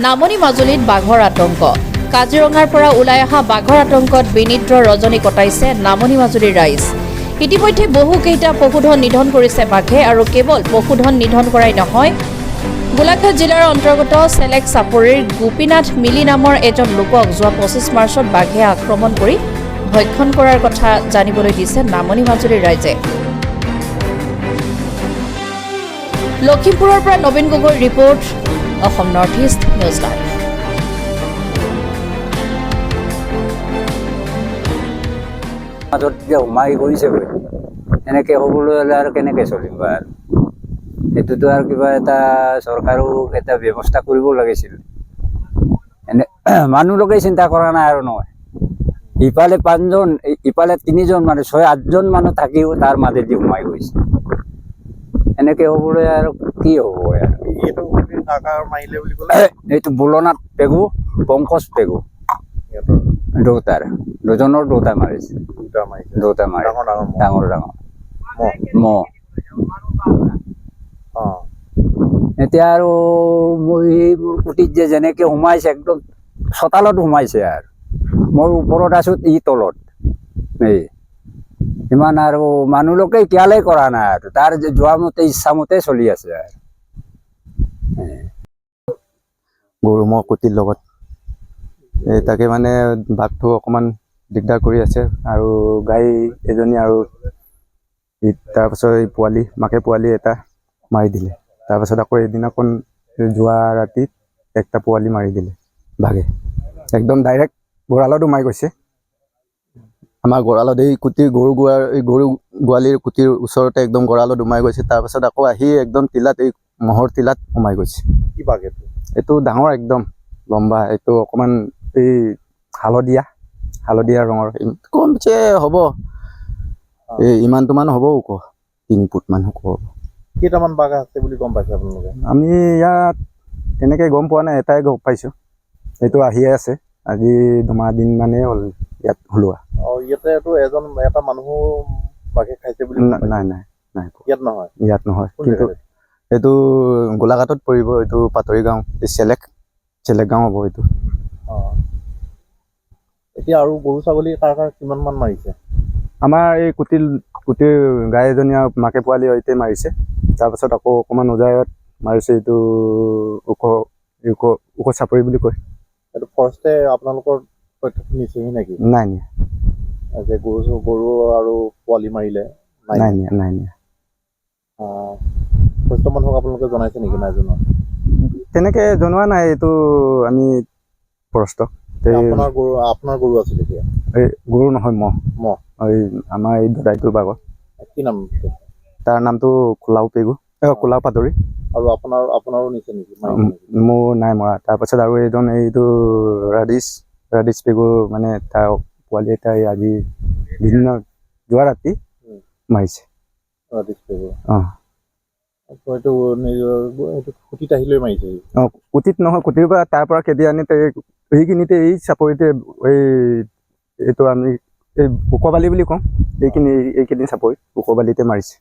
নামনি মাজুলীত বাঘৰ আতংক কাজিৰঙাৰ পৰা ওলাই অহা বাঘৰ আতংকত বিনিদ্ৰ ৰজনী কটাইছে নামনি মাজুলীৰ ৰাইজ ইতিমধ্যে বহুকেইটা পশুধন নিধন কৰিছে বাঘে আৰু কেৱল পশুধন নিধন কৰাই নহয় গোলাঘাট জিলাৰ অন্তৰ্গত চেলেক চাপৰিৰ গোপীনাথ মিলি নামৰ এজন লোকক যোৱা 25 মাৰ্চত বাঘে আক্ৰমণ কৰি ভক্ষণ কৰাৰ কথা জানিবলৈ দিছে নামনি মাজুলীৰ ৰাইজে লখিমপুৰৰ পৰা নবীন গগৈৰ report Assam north east news live মাজত যে সোমাই গৈছে এনেকৈ হ'বলৈ হ'লে আৰু কেনেকৈ চলিম আৰু এইটোতো আৰু কিবা এটা চৰকাৰেও এটা ব্যৱস্থা কৰিব লাগিছিল এনে মানুহ লোকে চিন্তা কৰা নাই আৰু নহয় ইফালে 5জন ইফালে 3জন মানে 6-8জন মানুহ থাকিও তাৰ মাজেদি সোমাই গৈছে এনেকৈ হ'বলৈ আৰু কি হ'ব এইটো বুলনাথ পেগু পংকজ পেগু দুজনৰ দুটা মাৰিছে দুটা মাৰি ডাঙৰ মহ এতিয়া আৰু মোৰ কুটিত যে যেনেকৈ সোমাইছে একদম চোতালত সোমাইছে আৰু মই ওপৰত আছোঁ ই তলত এই ইমান আৰু মানুহ লোকে এতিয়ালৈ কৰা নাই আৰু তাৰ যোৱা মতে ইচ্ছামতে চলি আছে আৰু গৰু ম'হ কুটিৰ লগত তাকে মানে বাঘটো অকণমান দিগদাৰ কৰি আছে আৰু গাই এজনী আৰু তাৰপাছত এই পোৱালি মাকে পোৱালি এটা মাৰি দিলে তাৰপাছত আকৌ এদিনাখন যোৱা ৰাতি একটা পোৱালি মাৰি দিলে বাঘে একদম ডাইৰেক্ট গঁৰালত সোমাই গৈছে আমাৰ গঁৰালত এই কুটিৰ গৰু গোৱালিৰ কুটিৰ ওচৰতে একদম গঁৰালত সোমাই গৈছে তাৰপাছত আকৌ আহি একদম টিলাত এই মহৰ টিলাত সোমাই গৈছে কি বাঘ এইটো ডাঙৰ একদম লম্বা এইটো অকণমান এই হালধীয়া ৰঙৰ কমচে হ'ব এই ইমানটোমান হ'ব ওখ 3 ফুটমান হ'ব কেইটামান বাঘ আছে বুলি গম পাইছে আপোনালোকে আমি ইয়াত তেনেকৈ গম পোৱা নাই এটাই গম পাইছোঁ এইটো আহিয়ে আছে আজি 2 দিন মানেই হ'ল ইয়াত ওলোৱা ইয়াতেতো এটা মানুহ বাঘে খাইছে বুলি নাই ইয়াত নহয় কিন্তু এইটো গোলাঘাটত পৰিব এইটো পাতৰি গাঁও এই চেলেক গাঁও হ'ব এইটো এতিয়া আৰু গৰু ছাগলী কাৰ কিমান মান মাৰিছে আমাৰ এই কুটিৰ গাই এজনী আৰু মাকে পোৱালি সৈতে মাৰিছে তাৰপাছত আকৌ অকণমান উজাইত মাৰিছে এইটো ওখ চাপৰি বুলি কয় এইটো ফৰেষ্টে আপোনালোকৰ তথ্যটো নিছেহি নেকি নাই নিয়া যে গৰু আৰু পোৱালি মাৰিলে নাই নিয়া ফৰেষ্ট মানুহক আপোনালোকে জনাইছে নেকি নাই জনোৱা তেনেকৈ জনোৱা নাই এইটো আমি ফৰেষ্টক আপোনাৰ গৰু আছিল এতিয়া এই গৰু নহয় মহ এই আমাৰ এই দদাইটোৰ বাগত কি নাম তাৰ নামটো কোলাও পাতৰি আৰু আপোনাৰো নিছে নেকি মোৰ নাই মৰা তাৰপাছত আৰু এইজন এইটো ৰাডিছ পেগু মানে তাৰ পোৱালি এটা আজি বিভিন্ন যোৱা ৰাতি মাৰিছে ৰাডিছ পেগু এইটো কুটিত আহি লৈ মাৰিছে কুটিত নহয় কুটিৰ পৰা তাৰ পৰা খেদি আনি এইখিনিতে এই চাপৰিতে এইটো আমি এই ওখবালি বুলি কওঁ এইখিনি চাপৰি ওখবালিতে মাৰিছে